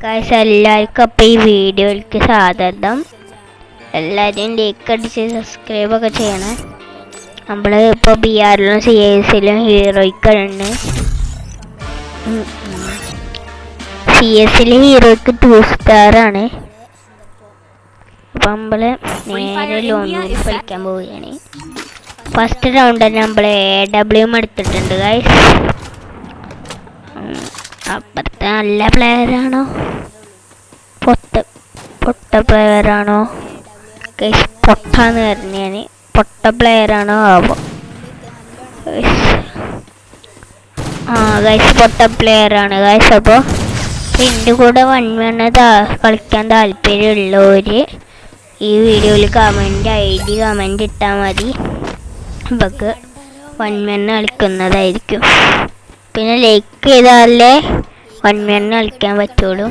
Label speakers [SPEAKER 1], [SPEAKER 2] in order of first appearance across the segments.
[SPEAKER 1] Guys എല്ലാവർക്കും അപ്പോൾ ഈ വീഡിയോയിലേക്ക് സ്വാഗതം. എല്ലാവരും ലൈക്ക് അടിച്ച് സബ്സ്ക്രൈബ് ഒക്കെ ചെയ്യണം. നമ്മൾ ഇപ്പോൾ BR-ലും CS-ലും ഹീറോയ്ക്കാണ്. CS-ൽ ഹീറോയ്ക്ക് 2 സ്റ്റാറാണ്. അപ്പം നമ്മൾ നേരെ ലോണിൽ കളിക്കാൻ പോവുകയാണ്. ഫസ്റ്റ് റൗണ്ട് തന്നെ നമ്മൾ AW എടുത്തിട്ടുണ്ട് ഗൈസ്. അപ്പുറത്തെ നല്ല പ്ലെയറാണോ പൊട്ട പ്ലെയറാണോ ഗൈസ്? പൊട്ടാന്ന് പറഞ്ഞു ഞാൻ. പൊട്ട പ്ലെയറാണോ ആവോ? ഗൈസ് പൊട്ട പ്ലെയറാണ് ഗൈസ്. അപ്പോൾ എൻ്റെ കൂടെ 1v1 കളിക്കാൻ താല്പര്യമുള്ളവർ ഈ വീഡിയോയിൽ ID കമൻറ്റ് ഇട്ടാൽ മതി. നമുക്ക് 1v1 കളിക്കുന്നതായിരിക്കും. പിന്നെ ലൈക്ക് ചെയ്താലേ 1v1 കളിക്കാൻ പറ്റുള്ളൂ.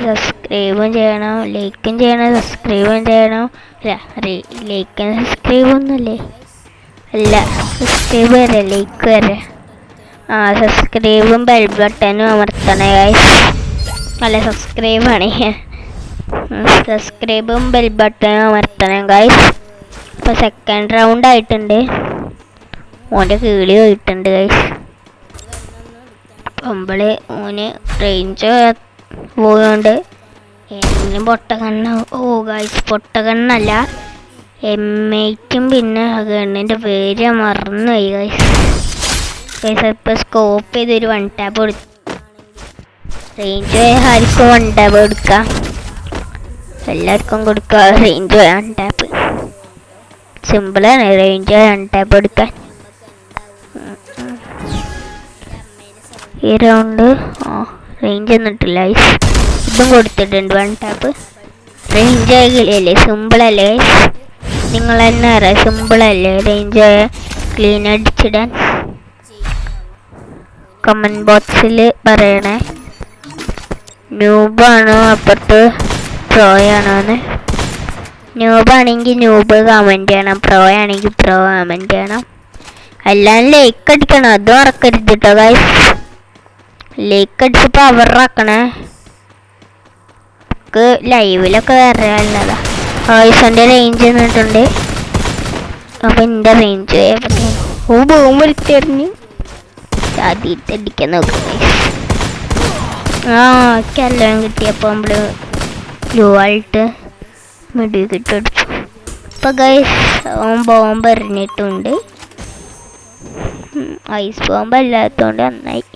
[SPEAKER 1] സബ്സ്ക്രൈബും ചെയ്യണം, ലൈക്കും ചെയ്യണം, സബ്സ്ക്രൈബും ചെയ്യണം. ലൈക്കും സബ്സ്ക്രൈബ് ഒന്നുമില്ലേ? അല്ല, സബ്സ്ക്രൈബ് വരെ ലൈക്ക് വരെ. സബ്സ്ക്രൈബും ബെൽ ബട്ടനും അമർത്തണേ ഗൈസ്. അല്ല, സബ്സ്ക്രൈബാണ്. സബ്സ്ക്രൈബും ബെൽ ബട്ടനും അമർത്തണം ഗൈസ്. ഇപ്പോൾ സെക്കൻഡ് റൗണ്ട് ആയിട്ടുണ്ട്. ഓൻ്റെ കീളി പോയിട്ടുണ്ട് ഗൈസ്. അപ്പോൾ ഓന് റേഞ്ച് പോയോണ്ട് എന്നും ഗൈസ് പൊട്ട കണ്ണല്ല, M8ഉം പിന്നെ ഗണ്ണിൻ്റെ പേര് മറന്നുപോയി ഗൈസ്. ഇപ്പോൾ സ്കോപ്പ് ചെയ്തൊരു 1 ടാപ്പ് കൊടുത്തു. റേഞ്ച് ആർക്കും 1 ടാപ്പ് കൊടുക്കാം, എല്ലാവർക്കും കൊടുക്കുക. റേഞ്ച് 1 ടാപ്പ് സിമ്പിളാണ്. റേഞ്ച് 1 ടാപ്പ് എടുക്കാൻ. ഈ റൗണ്ട് റേഞ്ച് എന്നിട്ടില്ല. ഇതും കൊടുത്തിട്ടുണ്ട് 1 ടാപ്പ്. റേഞ്ച് ആയില്ലേ? സിമ്പിളല്ലേ? നിങ്ങൾ തന്നെ അറിയാം, സിമ്പിളല്ലേ? റേഞ്ച് ക്ലീൻ അടിച്ചിടാൻ. കമൻറ്റ് ബോക്സിൽ പറയണേ ന്യൂബാണോ അപ്പുറത്ത് പ്രോയാണോന്ന്. ന്യൂബാണെങ്കിൽ ന്യൂബ് കമൻറ്റ് ചെയ്യണം, പ്രോ ആണെങ്കിൽ പ്രോ കമൻറ്റ് ചെയ്യണം. എല്ലാം ലൈക്ക് അടിക്കണം, അതും മറക്കരുത് കേട്ടോ ഗൈസ്. ലൈക്ക് അടിച്ചപ്പോൾ അവറാക്കണേ. നമുക്ക് ലൈവിലൊക്കെ വരാനുള്ളതാ. വോയിസിൻ്റെ റേഞ്ച് എന്നിട്ടുണ്ട്. അപ്പം എൻ്റെ റേഞ്ച് പോകുമ്പോൾ എടുത്തെറിഞ്ഞ് ആദ്യത്തടിക്കാൻ നോക്കാം ഗൈസ്. എല്ലാം കിട്ടിയപ്പോൾ നമ്മൾ ബ്ലൂ ആയിട്ട് മിഡി കിട്ടടിച്ചു. ഇപ്പം ഗൈസ് ബോംബ് എറിഞ്ഞിട്ടുണ്ട്. ഐസ് ബോംബ് അല്ലാത്തതുകൊണ്ട് നന്നായി.